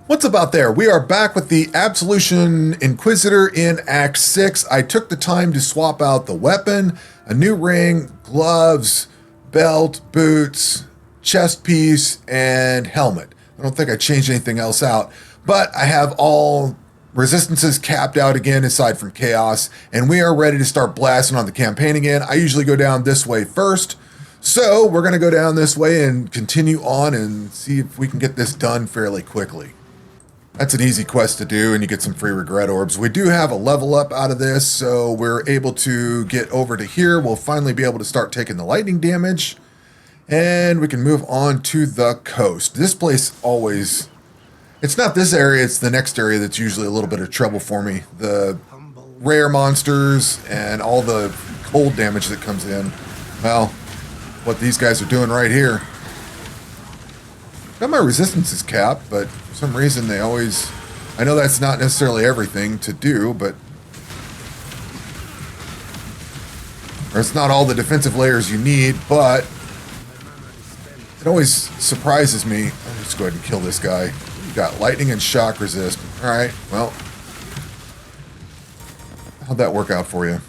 What's up out there? We are back with the Absolution Inquisitor in Act 6. I took the time to swap out the weapon, a new ring, gloves, belt, boots, chest piece, and helmet. I don't think I changed anything else out, but I have all resistances capped out again aside from chaos, and we are ready to start blasting on the campaign again. I usually go down this way first, so we're going to go down this way and continue on and see if we can get this done fairly quickly. That's an easy quest to do, and you get some free regret orbs. We do have a level up out of this, so we're able to get over to here. We'll finally be able to start taking the lightning damage, and we can move on to the coast. This place always... It's not this area, it's the next area that's usually a little bit of trouble for me. The rare monsters and all the cold damage that comes in. Well, what these guys are doing right here. Got my resistance is capped, but for some reason they always... I know that's not necessarily everything to do, but... Or it's not all the defensive layers you need, but... It always surprises me. I'll just go ahead and kill this guy. You got lightning and shock resist. Alright, well... How'd that work out for you?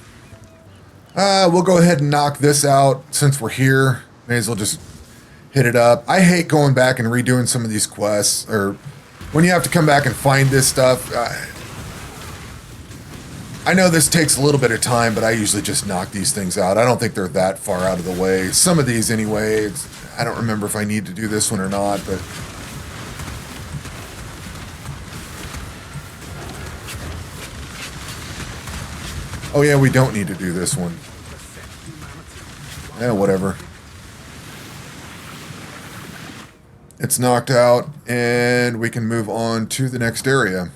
We'll go ahead and knock this out since we're here. May as well just... hit it up. I hate going back and redoing some of these quests, or when you have to come back and find this stuff. I know this takes a little bit of time, but I usually just knock these things out. I don't think they're that far out of the way. Some of these anyway, I don't remember if I need to do this one or not, but... Oh yeah, we don't need to do this one. Yeah, whatever. It's knocked out, and we can move on to the next area.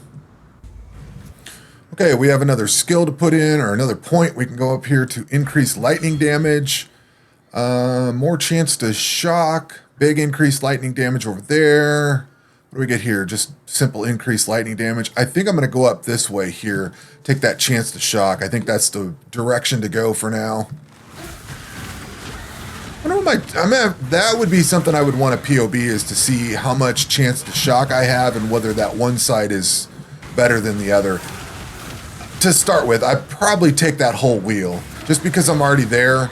Okay, we have another skill to put in, or another point. We can go up here to increase lightning damage. More chance to shock. Big increased lightning damage over there. What do we get here? Just simple increased lightning damage. I think I'm going to go up this way here. Take that chance to shock. I think that's the direction to go for now. That would be something I would want to POB, is to see how much chance to shock I have and whether that one side is better than the other. To start with, I'd probably take that whole wheel. Just because I'm already there.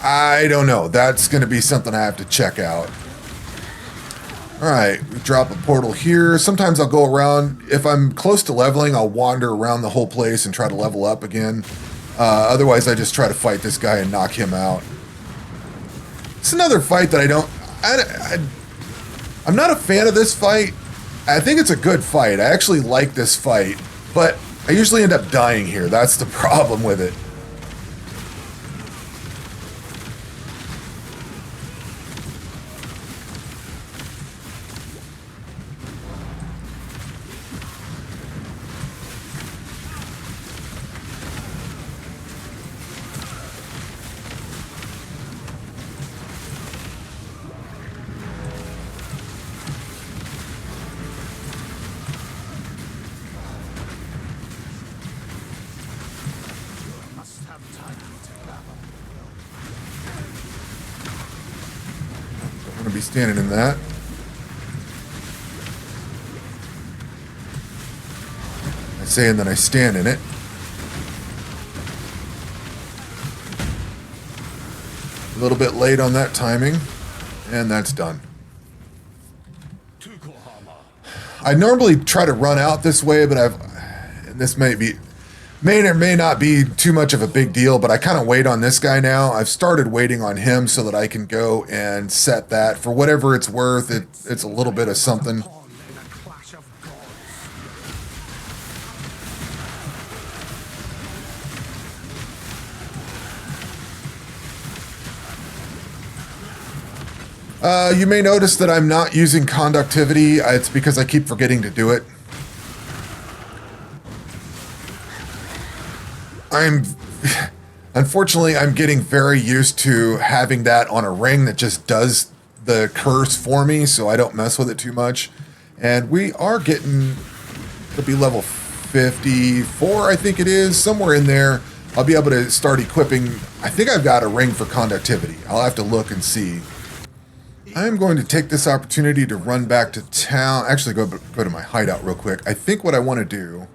I don't know. That's going to be something I have to check out. Alright, we drop a portal here. Sometimes I'll go around. If I'm close to leveling, I'll wander around the whole place and try to level up again. Otherwise, I just try to fight this guy and knock him out. It's another fight that I don't... I'm not a fan of this fight. I think it's a good fight. I actually like this fight. But I usually end up dying here. That's the problem with it. Be standing in that. I say and then I stand in it. A little bit late on that timing, and that's done. I normally try to run out this way, but this may or may not be too much of a big deal, but I kind of wait on this guy now. I've started waiting on him so that I can go and set that. For whatever it's worth, it's a little bit of something. You may notice that I'm not using conductivity. It's because I keep forgetting to do it. Unfortunately, I'm getting very used to having that on a ring that just does the curse for me, so I don't mess with it too much. And we are getting to be level 54, I think it is, somewhere in there. I'll be able to start equipping. I think I've got a ring for conductivity. I'll have to look and see. I'm going to take this opportunity to run back to town. Actually, go to my hideout real quick. I think what I want to do,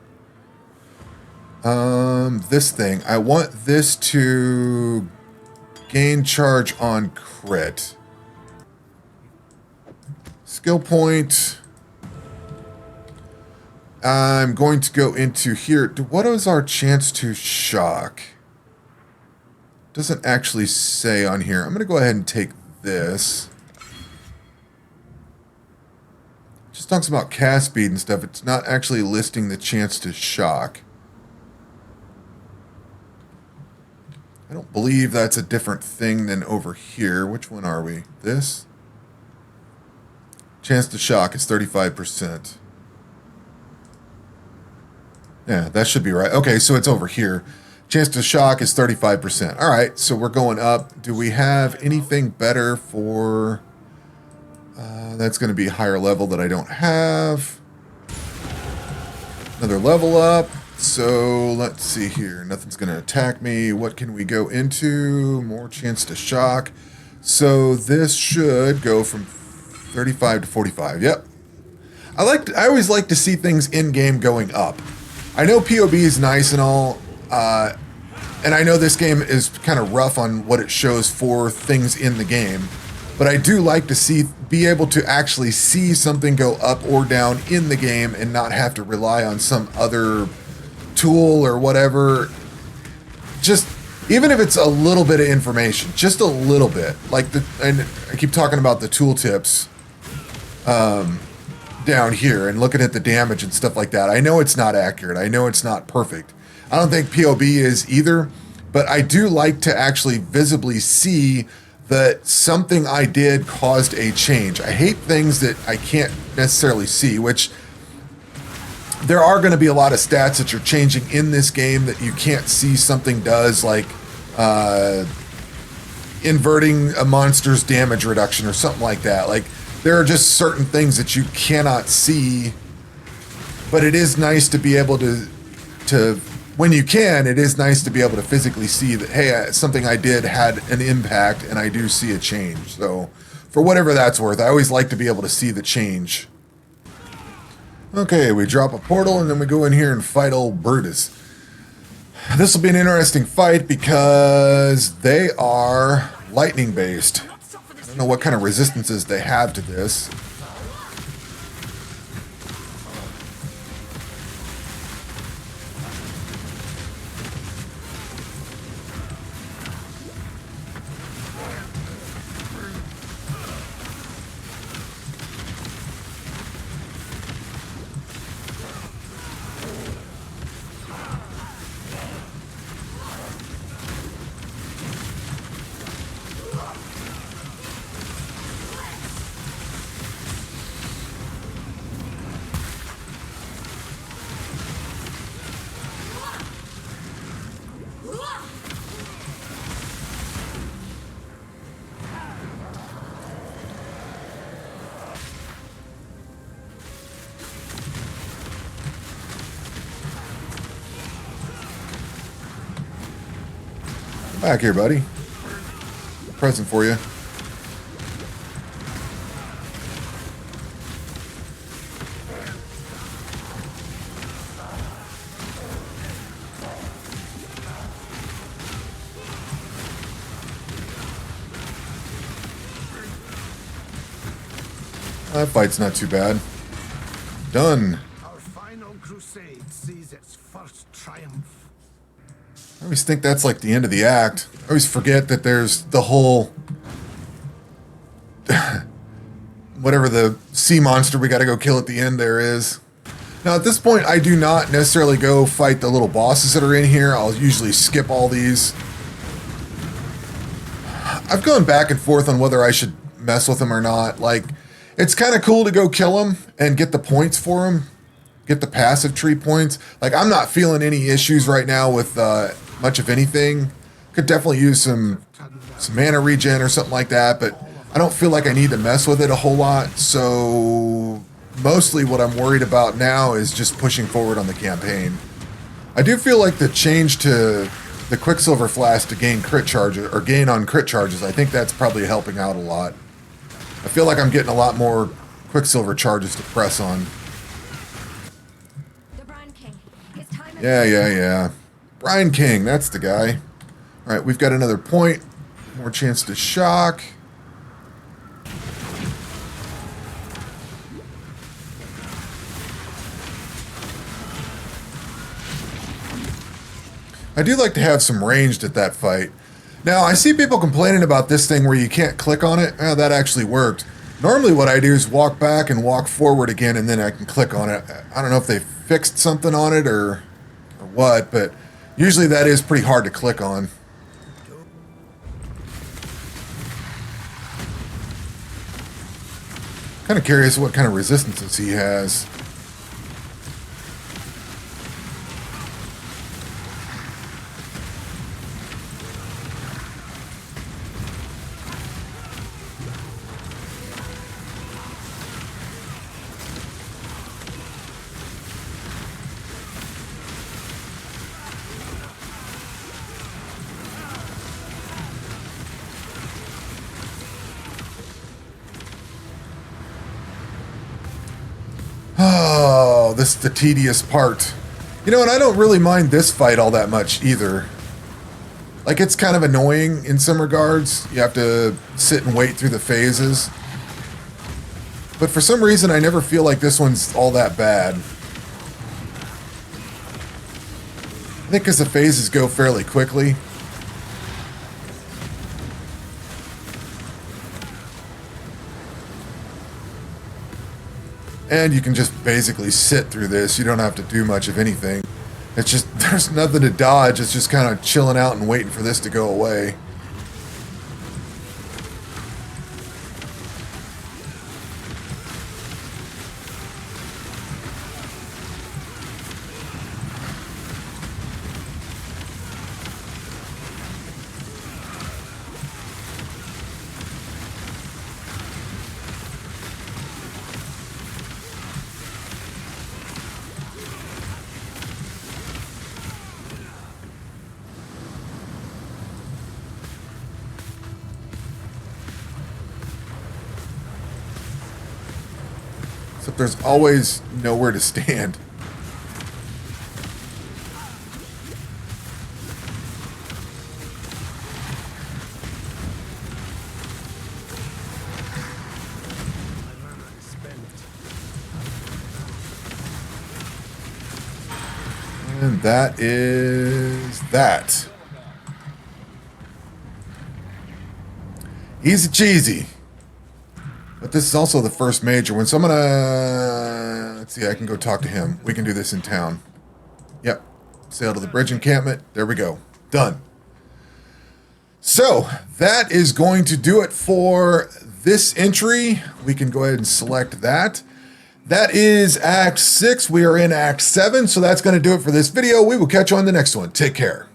this thing, I want this to gain charge on crit. Skill point. I'm going to go into here. What is our chance to shock? Doesn't actually say on here. I'm going to go ahead and take this. Just talks about cast speed and stuff. It's not actually listing the chance to shock. I don't believe that's a different thing than over here. Which one are we? This? Chance to shock is 35%. Yeah, that should be right. Okay, so it's over here. Chance to shock is 35%. All right, so we're going up. Do we have anything better for... that's going to be a higher level that I don't have. Another level up. So let's see here. Nothing's going to attack me. What can we go into? More chance to shock. So this should go from 35 to 45. Yep. I always like to see things in game going up. I know POB is nice and all, and I know this game is kind of rough on what it shows for things in the game, but I do like to be able to actually see something go up or down in the game and not have to rely on some other tool or whatever. Just, even if it's a little bit of information, just a little bit. And I keep talking about the tooltips, down here and looking at the damage and stuff like that. I know it's not accurate. I know it's not perfect. I don't think POB is either, but I do like to actually visibly see that something I did caused a change. I hate things that I can't necessarily see, which there are going to be a lot of stats that you're changing in this game that you can't see something does, like inverting a monster's damage reduction or something like that. Like, there are just certain things that you cannot see, but it is nice to be able to when you can, it is nice to be able to physically see that, hey, something I did had an impact and I do see a change. So for whatever that's worth, I always like to be able to see the change. Okay, we drop a portal and then we go in here and fight old Brutus. This will be an interesting fight because they are lightning based. I don't know what kind of resistances they have to this. Back here, buddy. A present for you. That fight's not too bad. Done. Our final crusade sees its first triumph. I always think that's like the end of the act. I always forget that there's the whole... whatever the sea monster we gotta go kill at the end there is. Now at this point, I do not necessarily go fight the little bosses that are in here. I'll usually skip all these. I've gone back and forth on whether I should mess with them or not. Like, it's kind of cool to go kill them and get the points for them. Get the passive tree points. Like, I'm not feeling any issues right now with much of anything. Could definitely use some mana regen or something like that, but I don't feel like I need to mess with it a whole lot. So mostly what I'm worried about now is just pushing forward on the campaign. I do feel like the change to the Quicksilver Flask to gain crit charges, or gain on crit charges, I think that's probably helping out a lot. I feel like I'm getting a lot more Quicksilver charges to press on. The Brine King. His time is Yeah. Brian King, that's the guy. All right, we've got another point. More chance to shock. I do like to have some ranged at that fight. Now, I see people complaining about this thing where you can't click on it. That actually worked. Normally what I do is walk back and walk forward again, and then I can click on it. I don't know if they fixed something on it or what, but usually that is pretty hard to click on. Kind of curious what kind of resistances he has. Oh, this is the tedious part. You know, and I don't really mind this fight all that much either. Like, it's kind of annoying in some regards. You have to sit and wait through the phases. But for some reason, I never feel like this one's all that bad. I think because the phases go fairly quickly. And you can just basically sit through this. You don't have to do much of anything. It's just, there's nothing to dodge. It's just kind of chilling out and waiting for this to go away. Except there's always nowhere to stand. And that is that. Easy cheesy. But this is also the first major one, so I'm gonna... Let's see, I can go talk to him. We can do this in town. Yep. Sail to the bridge encampment. There we go. Done. So, that is going to do it for this entry. We can go ahead and select that. That is Act 6. We are in Act 7, so that's going to do it for this video. We will catch you on the next one. Take care.